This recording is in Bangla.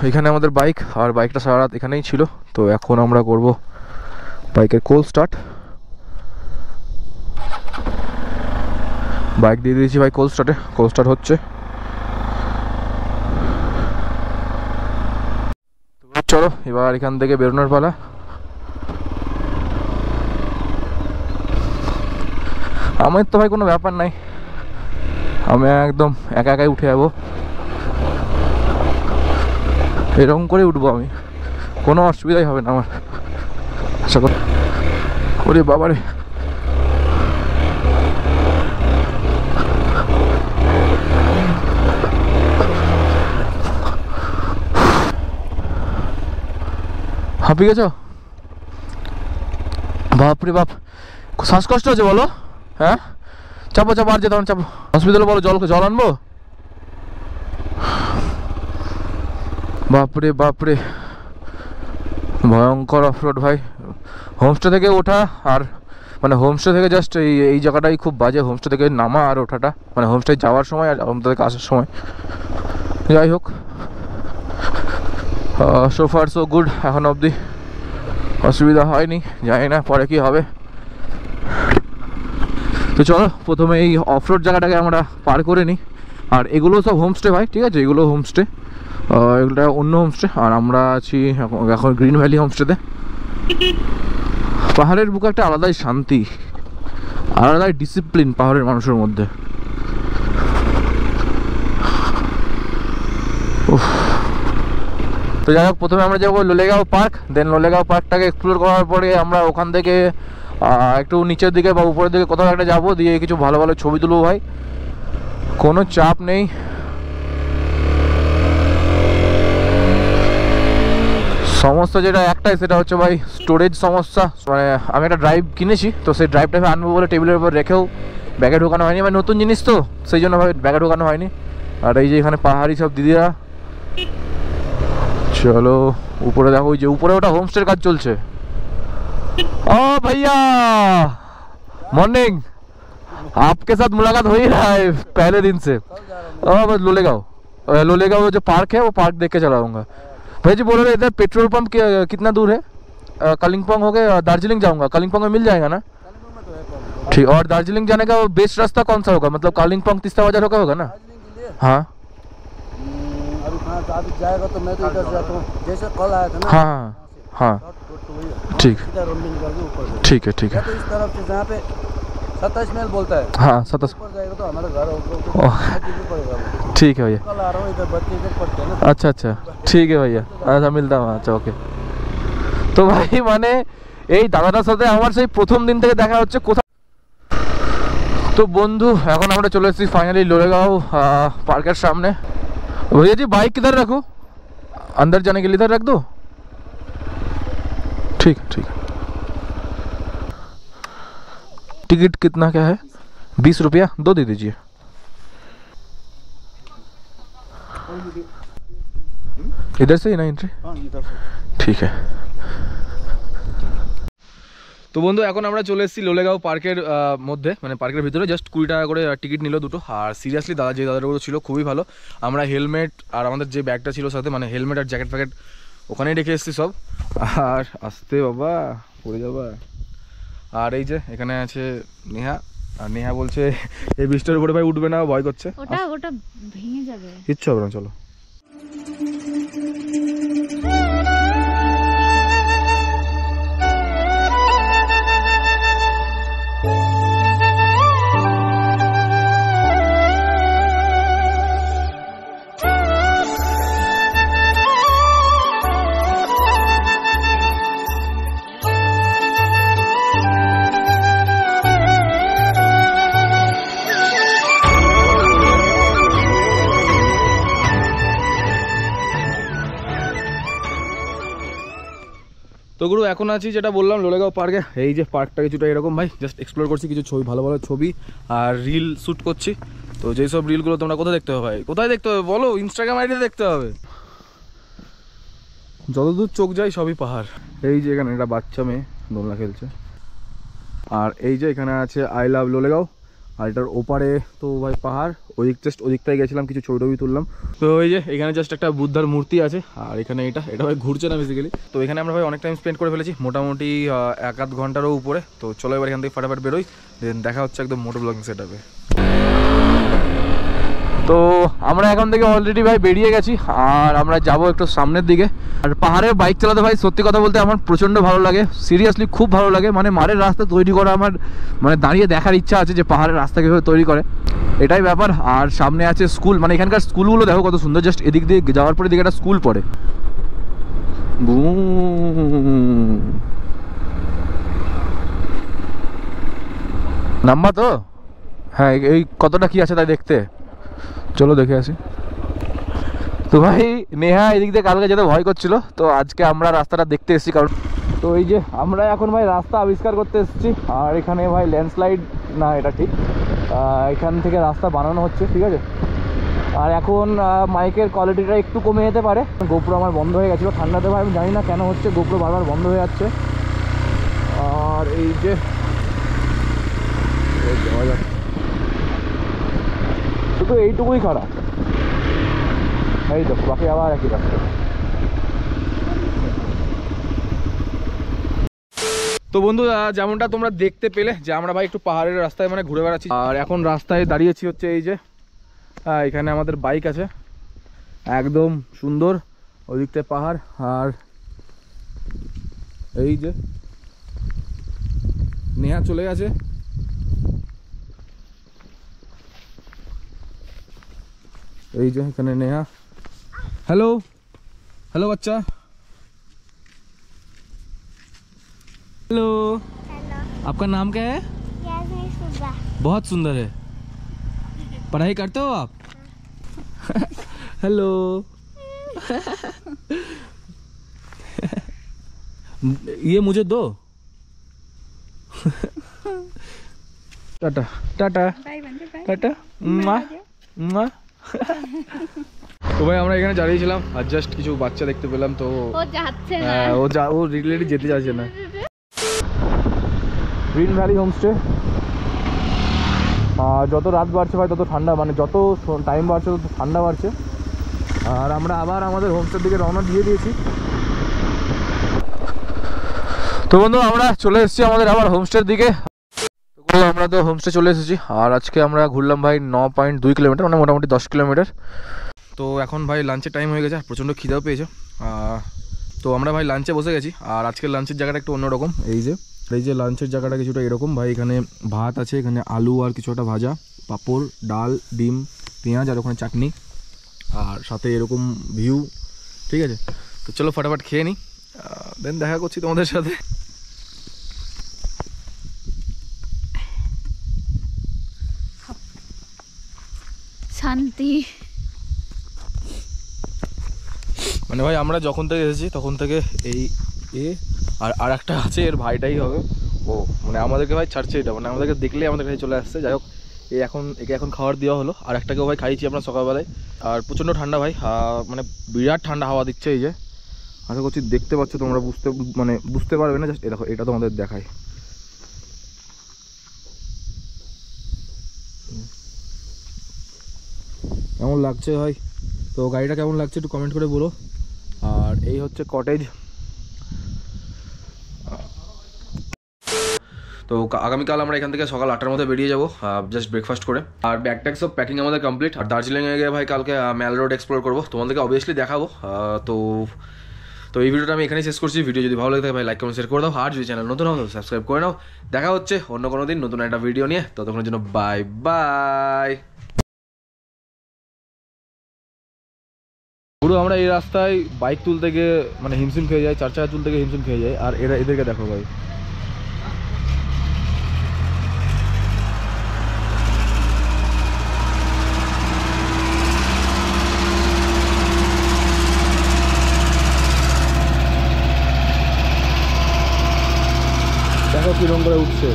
এখানে আমাদের বাইক, আর বাইকটা সারা রাত এখানেই ছিল। তো এখন আমরা করব বাইকের কোল্ড স্টার্ট। বাইক দিয়ে দিয়েছি ভাই কোল্ড স্টার্ট হচ্ছে। চলো এবার এখান থেকে বেরোনোর পালা। আমার তো ভাই কোনো ব্যাপার নাই, আমি একদম একা একাই উঠে যাবো, এরকম করে উঠবো আমি, কোনো অসুবিধাই হবে না আমার আশা করি। ওরে বাবারে, হাঁপিয়ে গেছো? বাপরে বাপ, শ্বাসকষ্ট আছে বলো? হ্যাঁ চাপো চাপো, আর যেতে হবে চাপো। হসপিটালে বলো জল আনবো। বাপরে বাপরে, ভয়ঙ্কর অফরোড ভাই। হোমস্টে থেকে ওঠা আর মানে হোমস্টে থেকে জাস্ট এই জায়গাটাই খুব বাজে, হোমস্টে থেকে নামা আর ওঠাটা, মানে হোমস্টে যাওয়ার সময় আর হোমস্টে থেকে আসার সময়। যাই হোক, সো ফার সো গুড, এখন অবধি অসুবিধা হয়নি, জানি না পরে কি হবে। তো চলো প্রথমে এই অফরোড জায়গাটাকে আমরা পার করে নিই। আর এগুলো সব হোমস্টে ভাই, ঠিক আছে, এগুলো হোমস্টে, এগুলোটা অন্য হোমস্টে, আর আমরা আছি এখন গ্রিন ভ্যালি হোমস্টেতে। পাহাড়ের বুকে একটা আলাদাই শান্তি, আলাদাই ডিসিপ্লিন পাহাড়ের মানুষের মধ্যে। তো যাই হোক, প্রথমে আমরা যাবো লোলেগাঁও পার্ক, দেন লোলেগাঁও পার্কটাকে এক্সপ্লোর করার পরে আমরা ওখান থেকে একটু নিচের দিকে বা উপরের দিকে কোথাও একটা যাবো, দিয়ে কিছু ভালো ভালো ছবি তুলবো ভাই, কোনো চাপ নেই। সমস্যা যেটা একটাই, সেটা হচ্ছে ভাই স্টোরেজ সমস্যা। মানে আমি একটা ড্রাইভ কিনেছি, তো সেই ড্রাইভটা আনবো বলে টেবিলের উপর রেখেও ব্যাগে ঢোকানো হয়নি, মানে নতুন জিনিস তো সেই জন্য ভাই ব্যাগে ঢোকানো হয়নি। আর এই যে এখানে পাহাড়ি সব দিদিরা, চলো উপরে দেখো, ওই যে উপরে ওটা হোমস্টের কাজ চলছে। ओ भैया मॉर्निंग, आपके साथ मुलाकात हो ही रहा है पहले दिन से। बस लोलेगांव जो पार्क है वो पार्क देख के चला आऊँगा। भाई जी बोल रहे इधर पेट्रोल पंप कितना दूर है? कालिम्पोंग हो गए दार्जिलिंग जाऊँगा, कालिम्पोंग में मिल जाएगा ना? ठीक, और दार्जिलिंग जाने का बेस्ट रास्ता कौन सा होगा, मतलब कालिम्पोंग तीस्ता बाजार होगा ना? हाँ अभी जाएगा तो मैं तो इधर जाता हूँ, जैसे कल आया था ना। हाँ हाँ ठीक ठीक है ठीक है। तो इस तरफ से जहाँ पे 27 माइल बोलता है, हाँ 27 ऊपर जाएगा तो हमारा घर पड़ेगा। ठीक है भैया, कल आ रहा हूँ इधर, बच्चे इधर पढ़ते हैं ना। अच्छा अच्छा ठीक है भैया, अच्छा मिलता हूँ, अच्छा ओके। তো ভাই মানে এই দাদাটার সাথে আমার সেই প্রথম দিন থেকে দেখা হচ্ছে কোথাও। তো বন্ধু এখন আমরা চলে এসেছি ফাইনালি लोलेगांव पार्केर सामने। भैया जी बाइक किधर रखो, अंदर जाने के लिए इधर रख दो। ठीक है ठीक है। टिकट कितना क्या है? 20 रुपया, दो दे दीजिए। इधर से ही ना एंट्री? ठीक है। তো বন্ধু এখন আমরা চলে এসেছি লোলেগাঁও পার্কের মধ্যে, মানে পার্কের ভিতরে। জাস্ট 20 টাকা করে টিকিট নিল দুটো। আর সিরিয়াসলি দাদা যে দাদাগুলো ছিল খুবই ভালো। আমরা হেলমেট আর আমাদের যে ব্যাগটা ছিল সাথে, মানে হেলমেট আর জ্যাকেট ফ্যাকেট ওখানেই রেখে এসেছি সব। আর আসতে বাবা পড়ে যাবা। আর এই যে এখানে আছে নেহা, আর নেহা বলছে এই বৃষ্টির উপরে ভাই উঠবে না, ভয় করছে। ওটা ভেঙে যাবে, কিচ্ছু হবে না, চলো। তো গুরু এখন আছি যেটা বললাম লোলেগাঁও পার্কে। এই যে পার্কটা কিছুটা এরকম ভাই, জাস্ট এক্সপ্লোর করছি, কিছু ছবি ভালো ভালো ছবি আর রিল শ্যুট করছি। তো যেই সব রিলগুলো তোমরা কোথায় দেখতে হবে ভাই, কোথায় দেখতে হবে বলো? ইনস্টাগ্রাম আইডিতে দেখতে হবে। যতদূর চোখ যায় সবই পাহাড়। এই যে এখানে একটা বাচ্চা মেয়ে দোলনা খেলছে, আর এই যে এখানে আছে আই লাভ লোলেগাঁও। আর এটার ওপারে তো ভাই পাহাড়, জাস্ট ওদিকটায় গেছিলাম, কিছু ছবি টবি তুললাম। তো এই যে এখানে জাস্ট একটা বুদ্ধার মূর্তি আছে, আর এখানে এটা ভাই ঘুরছে না বেসিক্যালি। তো এখানে আমরা ভাই অনেক টাইম স্পেন্ড করে ফেলেছি, মোটামুটি 1-8 ঘন্টারও উপরে। তো চলো এবার এখান থেকে ফাটাফাট বেরোই, দেন দেখা হচ্ছে একদম মোটো ব্লগিং সেট আপে। তো আমরা এখন থেকে অলরেডি ভাই বেরিয়ে গেছি, আর আমরা যাব একটু সামনের দিকে। আর পাহাড়ে বাইক চালাতে ভাই সত্যি কথা বলতে আমার প্রচণ্ড ভালো লাগে, সিরিয়াসলি খুব ভালো লাগে। মানে মারের রাস্তা তৈরি করা আমার মানে দাঁড়িয়ে দেখার ইচ্ছা আছে যে পাহাড়ের রাস্তা কীভাবে তৈরি করে, এটাই ব্যাপার। আর সামনে আছে স্কুল, মানে এখানকার স্কুলগুলো দেখো কত সুন্দর, জাস্ট এদিক দিয়ে যাওয়ার পরে দিকে একটা স্কুল পড়ে। নাম্বার তো হ্যাঁ, এই কতটা কি আছে তাই দেখতে, চলো দেখে আসি। তো ভাই নেহা এদিক দিয়ে কালকে যেতে ভয় করছিল, তো আজকে আমরা রাস্তাটা দেখতে এসেছি। কারণ তো এই যে আমরা এখন ভাই রাস্তা আবিষ্কার করতে এসেছি, আর এখানে ভাই ল্যান্ডস্লাইড না, এটা ঠিক এখান থেকে রাস্তা বানানো হচ্ছে, ঠিক আছে। আর এখন মাইকের কোয়ালিটিটা একটু কমে যেতে পারে, গোপ্রো আমার বন্ধ হয়ে গেছিলো ঠান্ডাতে ভাই, আমি জানি না কেন হচ্ছে, গোপ্রো বারবার বন্ধ হয়ে যাচ্ছে। আর এই যে শুধু এইটুকুই খারাপ, এই দেখো বাকি আবার একই রাস্তা। তো বন্ধু যেমনটা তোমরা দেখতে পেলে যে আমরা ভাই একটু পাহাড়ের রাস্তায় মানে ঘুরে বেড়াচ্ছি, আর এখন রাস্তায় দাঁড়িয়েছি হচ্ছে এই যে এখানে আমাদের বাইক আছে, একদম সুন্দর, ওদিকটায় পাহাড়, আর এই যে নেহা চলে গেছে। এই যে এখানে नेहा, हेलो हेलो बच्चा, हेलो आपका नाम क्या है? बहुत सुंदर है, पढ़ाई करते हो आप? हेलो ये मुझे दो। टाटा टाटा टाटा मुआ। তো ভাই আমরা এখানে দাঁড়িয়েছিলাম, আর জাস্ট কিছু বাচ্চা দেখতে পেলাম, তো ও যাচ্ছে না, ও রিলেটি যেতে চাইছে না। গ্রিন ভ্যালি হোমস্টে, যত রাত বাড়ছে ভাই তত ঠান্ডা, মানে যত টাইম বাড়ছে তত ঠান্ডা বাড়ছে। আর আমরা আবার আমাদের হোমস্টের দিকে রওনা দিয়ে দিয়েছি। তো বন্ধু আমরা চলে এসেছি আমাদের আবার হোমস্টের দিকে। তো আমরা তো হোমস্টে চলে এসেছি, আর আজকে আমরা ঘুরলাম ভাই 9.2 কিলোমিটার, মানে মোটামুটি 10 কিলোমিটার। তো এখন ভাই লাঞ্চের টাইম হয়ে গেছে, আর প্রচণ্ড খিদেও পেয়েছে। তো আমরা ভাই লাঞ্চে বসে গেছি, আর আজকের লাঞ্চের জায়গাটা একটু অন্যরকম। এই যে লাঞ্চের জায়গাটা কিছুটা এরকম ভাই, এখানে ভাত আছে, এখানে আলু আর কিছু একটা ভাজা, পাঁপড়, ডাল, ডিম, পেঁয়াজ, আর ওখানে চাটনি, আর সাথে এরকম ভিউ, ঠিক আছে। তো চলো ফটাফট খেয়ে নিই, দেন দেখা করছি তোমাদের সাথে। শান্তি, মানে ভাই আমরা যখন থেকে এসেছি তখন থেকে এই আর একটা আছে, এর ভাইটাই হবে ও, মানে আমাদেরকে ভাই ছাড়ছে এটা, মানে আমাদেরকে দেখলেই আমাদের কাছে চলে আসছে। যাই হোক একে এখন খাবার দেওয়া হলো, আর একটাকেও ভাই খাইছি আমরা সকালবেলায়। আর প্রচণ্ড ঠান্ডা ভাই, মানে বিরাট ঠান্ডা হাওয়া দিচ্ছে। এই যে আশা করছি দেখতে পাচ্ছ তোমরা, বুঝতে পারবে না, জাস্ট দেখো এটা তোমাদের দেখায়। কেমন লাগছে ভাই? তো গাড়িটা কেমন লাগছে একটু কমেন্ট করে বলো। আর এই হচ্ছে কটেজ। তো আগামীকাল আমরা এখান থেকে সকাল 8টার মধ্যে বেরিয়ে যাবো, জাস্ট ব্রেকফাস্ট করে। আর ব্যাগ সব প্যাকিং আমাদের কমপ্লিট। আর দার্জিলিংয়ে গিয়ে ভাই কালকে ম্যাল রোড এক্সপ্লোর করবো, তোমাদেরকে অবভিয়াসলি দেখাবো। তো এই ভিডিওটা আমি এখানেই শেষ করছি। ভিডিও যদি ভালো লাগে থাকে ভাই লাইক কমেন্ট শেয়ার করে দাও, আর যদি চ্যানেল নতুন হও সাবস্ক্রাইব করে নাও। দেখা হচ্ছে অন্য কোনো দিন নতুন একটা ভিডিও নিয়ে, ততক্ষণের জন্য বাই বাই। পুরো আমরা এই রাস্তায় বাইক তুলতে গিয়ে মানে হিমশিম খেয়ে যাই, 4 চাকা তুলতে গিয়ে হিমশিম খেয়ে যায়। আর এদেরকে দেখো ভাই, দেখো কিরকম করে উঠছে।